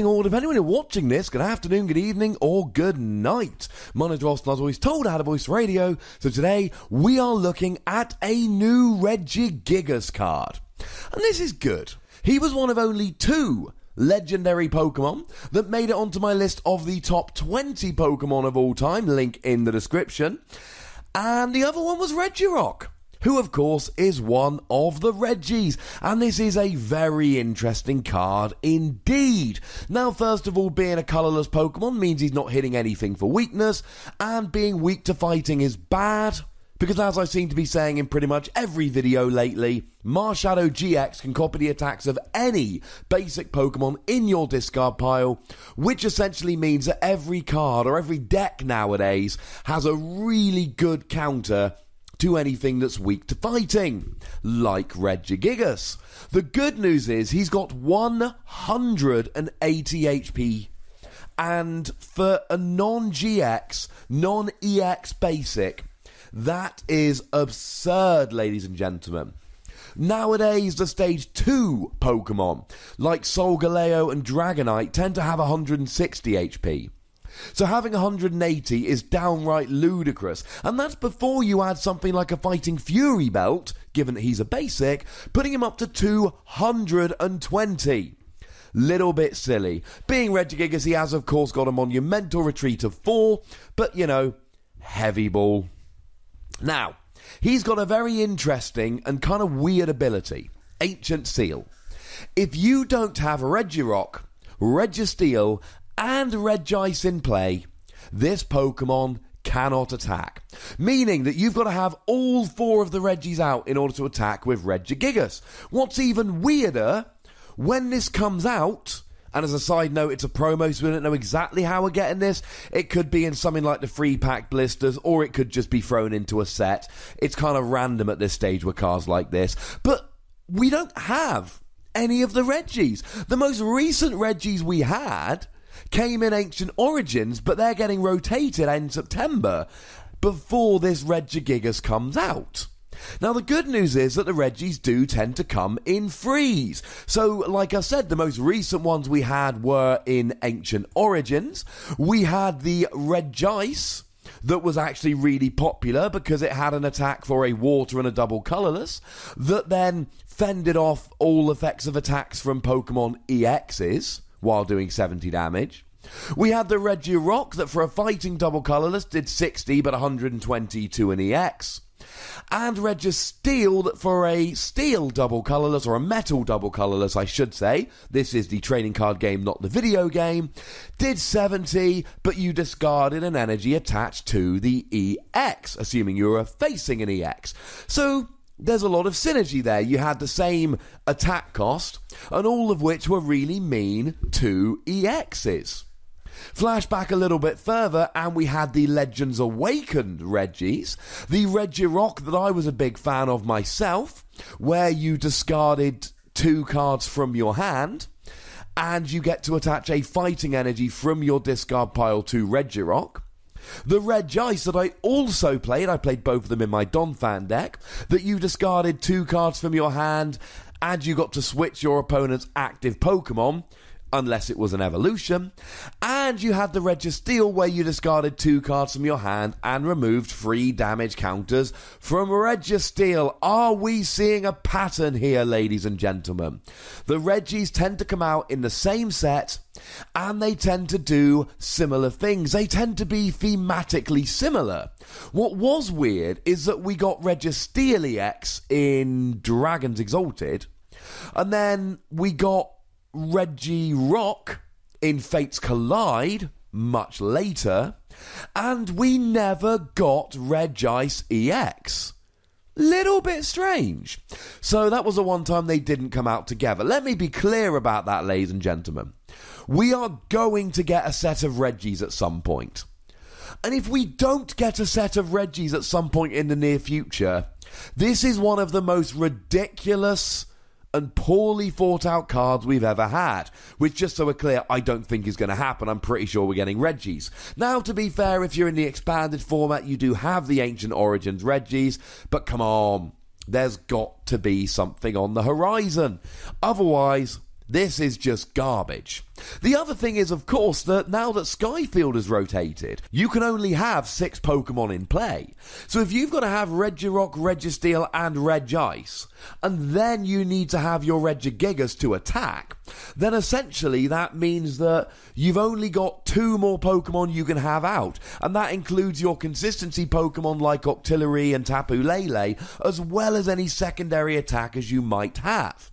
morning, or depending when you're watching this, good afternoon, good evening, or good night. My name's Ross, and as always told, I had a voice radio. So today, we are looking at a new Regigigas card. And this is good. He was one of only 2 legendary Pokemon that made it onto my list of the top 20 Pokemon of all time, link in the description. And the other one was Regirock, who of course is one of the Regis, and this is a very interesting card indeed. Now, first of all, being a colourless Pokemon means he's not hitting anything for weakness, and being weak to fighting is bad, because as I seem to be saying in pretty much every video lately, Marshadow GX can copy the attacks of any basic Pokemon in your discard pile, which essentially means that every card or every deck nowadays has a really good counter to anything that's weak to fighting, like Regigigas. The good news is he's got 180 HP, and for a non-GX, non-EX basic, that is absurd, ladies and gentlemen. Nowadays, the Stage 2 Pokemon, like Solgaleo and Dragonite, tend to have 160 HP. So having 180 is downright ludicrous, and that's before you add something like a Fighting Fury belt, given that he's a basic, putting him up to 220. Little bit silly. Being Regigigas, he has of course got a monumental retreat of 4, but you know, heavy ball. Now, he's got a very interesting and kind of weird ability, Ancient Seal. If you don't have Regirock, Registeel, and Regice in play, this Pokemon cannot attack. Meaning that you've got to have all 4 of the Regis out in order to attack with Regigigas. What's even weirder, when this comes out, and as a side note, it's a promo, so we don't know exactly how we're getting this. It could be in something like the free pack blisters, or it could just be thrown into a set. It's kind of random at this stage with cards like this. But we don't have any of the Regis. The most recent Regis we had came in Ancient Origins, but they're getting rotated in September before this Regigigas comes out. Now, the good news is that the Regis do tend to come in freeze. So, like I said, the most recent ones we had were in Ancient Origins. We had the Regice that was actually really popular because it had an attack for a water and a double colourless that then fended off all effects of attacks from Pokemon EXs while doing 70 damage. We had the Regirock that for a fighting double colourless did 60 but 120 to an EX. And Registeel that for a steel double colourless, or a metal double colourless I should say, this is the trading card game, not the video game, did 70, but you discarded an energy attached to the EX, assuming you were facing an EX. So there's a lot of synergy there. You had the same attack cost, and all of which were really mean to EXs. Flashback a little bit further, and we had the Legends Awakened Regis, the Regirock that I was a big fan of myself, where you discarded 2 cards from your hand, and you get to attach a fighting energy from your discard pile to Regirock. The Regice that I also played, I played both of them in my Donphan deck, that you discarded 2 cards from your hand, and you got to switch your opponent's active Pokemon, unless it was an evolution, and you had the Registeel where you discarded 2 cards from your hand and removed 3 damage counters from Registeel. Are we seeing a pattern here, ladies and gentlemen? The Regis tend to come out in the same set, and they tend to do similar things. They tend to be thematically similar. What was weird is that we got Registeel EX in Dragons Exalted, and then we got Regirock in Fates Collide much later, and we never got Regice EX. Little bit strange. So that was the one time they didn't come out together. Let me be clear about that, ladies and gentlemen. We are going to get a set of Regis at some point. And if we don't get a set of Regis at some point in the near future, this is one of the most ridiculous and poorly thought out cards we've ever had, which, just so we're clear, I don't think is going to happen. I'm pretty sure we're getting Regis. Now, to be fair, if you're in the expanded format, you do have the Ancient Origins Regis, but come on, there's got to be something on the horizon. Otherwise, This is just garbage. The other thing is, of course, that now that Skyfield has rotated, you can only have 6 Pokemon in play. So if you've got to have Regirock, Registeel and Regice, and then you need to have your Regigigas to attack, then essentially that means that you've only got 2 more Pokemon you can have out, and that includes your consistency Pokemon like Octillery and Tapu Lele, as well as any secondary attackers you might have.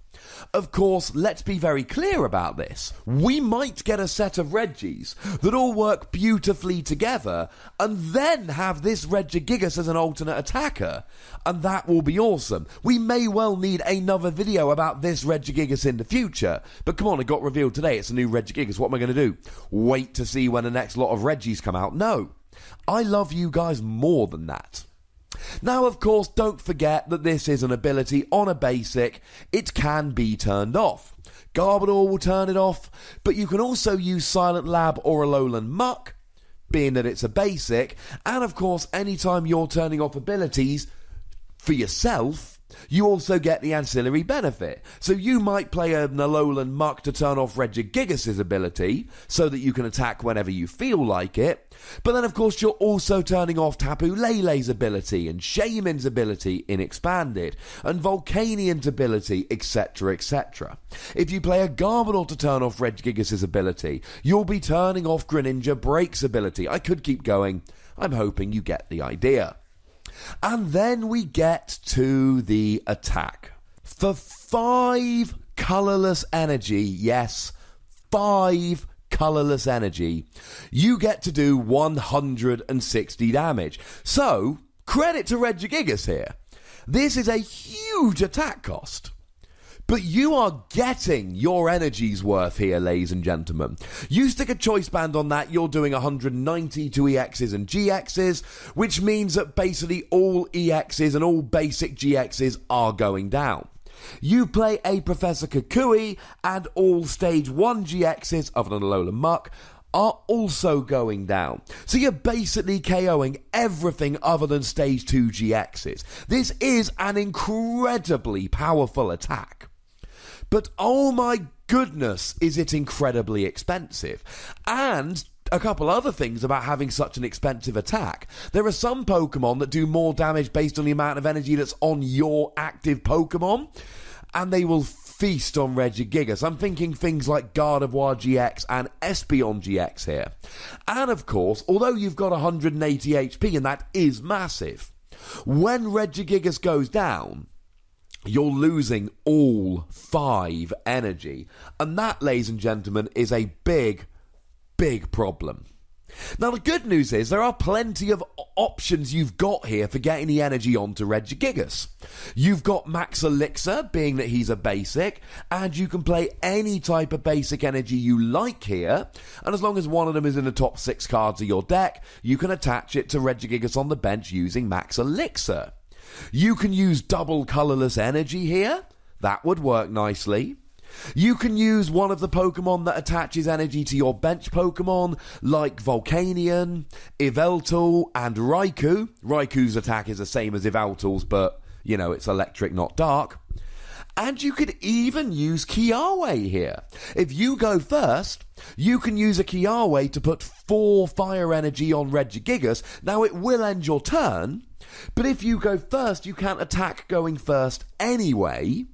Of course, let's be very clear about this. We might get a set of Regis that all work beautifully together and then have this Regigigas as an alternate attacker, and that will be awesome. We may well need another video about this Regigigas in the future, but come on, it got revealed today, it's a new Regigigas. What am I going to do? Wait to see when the next lot of Regis come out? No. I love you guys more than that. Now, of course, don't forget that this is an ability on a basic. It can be turned off. Garbodor will turn it off, but you can also use Silent Lab or Alolan Muck, being that it's a basic, and of course, anytime you're turning off abilities for yourself, you also get the ancillary benefit. So you might play an Alolan Muck to turn off Regigigas' ability, so that you can attack whenever you feel like it. But then, of course, you're also turning off Tapu Lele's ability, and Shaman's ability in Expanded, and Volcanian's ability, etc., etc. If you play a Garbodor to turn off Regigigas' ability, you'll be turning off Greninja Break's ability. I could keep going. I'm hoping you get the idea. And then we get to the attack. For 5 colourless energy, yes, 5 colourless energy, you get to do 160 damage. So, credit to Regigigas here. This is a huge attack cost. But you are getting your energy's worth here, ladies and gentlemen. You stick a choice band on that, you're doing 190 to EXs and GXs, which means that basically all EXs and all basic GXs are going down. You play a Professor Kukui, and all Stage 1 GXs, other than Alolan Muck, are also going down. So you're basically KOing everything other than Stage 2 GXs. This is an incredibly powerful attack. But oh my goodness, is it incredibly expensive. And a couple other things about having such an expensive attack. There are some Pokemon that do more damage based on the amount of energy that's on your active Pokemon, and they will feast on Regigigas. I'm thinking things like Gardevoir GX and Espeon GX here. And of course, although you've got 180 HP, and that is massive, when Regigigas goes down, you're losing all 5 energy. And that, ladies and gentlemen, is a big, big problem. Now, the good news is there are plenty of options you've got here for getting the energy onto Regigigas. You've got Max Elixir, being that he's a basic, and you can play any type of basic energy you like here, and as long as one of them is in the top 6 cards of your deck, you can attach it to Regigigas on the bench using Max Elixir. You can use double colourless energy here. That would work nicely. You can use one of the Pokemon that attaches energy to your bench Pokemon, like Volcanion, Yveltal, and Raikou. Raikou's attack is the same as Yveltal's, but, you know, it's electric, not dark. And you could even use Kiawe here. If you go first, you can use a Kiawe to put 4 fire energy on Regigigas. Now, it will end your turn, but if you go first, you can't attack going first anyway.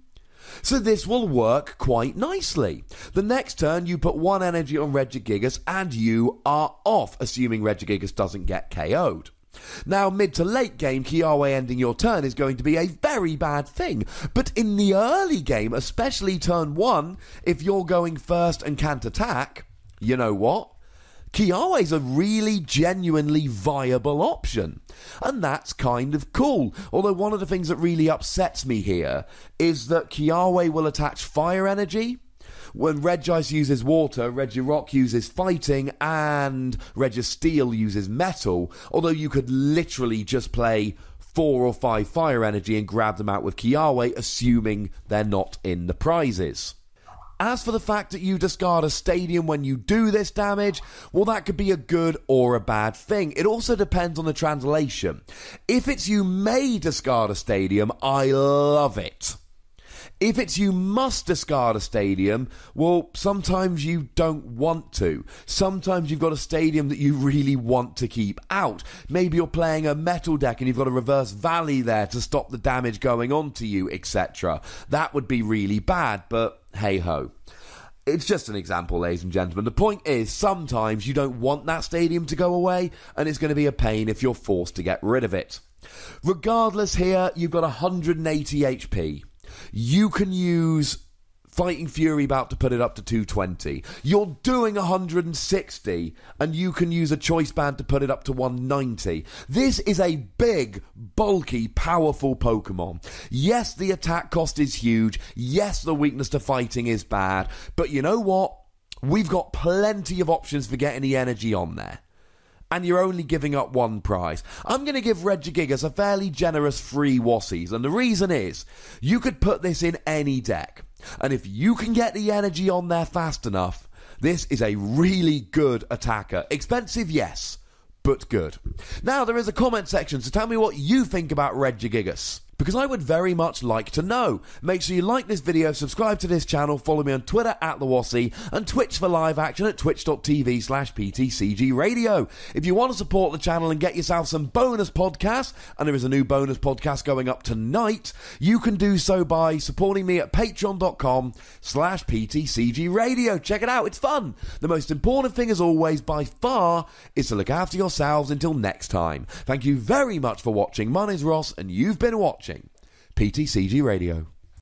So this will work quite nicely. The next turn, you put 1 energy on Regigigas and you are off, assuming Regigigas doesn't get KO'd. Now, mid to late game, Kiawe ending your turn is going to be a very bad thing. But in the early game, especially turn 1, if you're going first and can't attack, you know what? Kiawe's a really genuinely viable option. And that's kind of cool. Although one of the things that really upsets me here is that Kiawe will attach fire energy. When Regice uses water, Regirock uses fighting, and Registeel uses metal. Although you could literally just play 4 or 5 fire energy and grab them out with Kiawe, assuming they're not in the prizes. As for the fact that you discard a stadium when you do this damage, well, that could be a good or a bad thing. It also depends on the translation. If it's you may discard a stadium, I love it. If it's you must discard a stadium, well, sometimes you don't want to. Sometimes you've got a stadium that you really want to keep out. Maybe you're playing a metal deck and you've got a reverse valley there to stop the damage going on to you, etc. That would be really bad, but hey-ho. It's just an example, ladies and gentlemen. The point is, sometimes you don't want that stadium to go away, and it's going to be a pain if you're forced to get rid of it. Regardless here, you've got 180 HP. You can use Fighting Fury about to put it up to 220. You're doing 160, and you can use a Choice Band to put it up to 190. This is a big, bulky, powerful Pokemon. Yes, the attack cost is huge. Yes, the weakness to fighting is bad. But you know what? We've got plenty of options for getting the energy on there. And you're only giving up one prize. I'm going to give Regigigas a fairly generous free Wassies, and the reason is, you could put this in any deck. And if you can get the energy on there fast enough, this is a really good attacker. Expensive, yes, but good. Now, there is a comment section, so tell me what you think about Regigigas, because I would very much like to know. Make sure you like this video, subscribe to this channel, follow me on Twitter @TheWassie, and Twitch for live action at twitch.tv/PTCGRadio. If you want to support the channel and get yourself some bonus podcasts, and there is a new bonus podcast going up tonight, you can do so by supporting me at patreon.com/PTCGRadio. Check it out, it's fun. The most important thing, as always, by far, is to look after yourselves until next time. Thank you very much for watching. My name's Ross, and you've been watching PTCG Radio.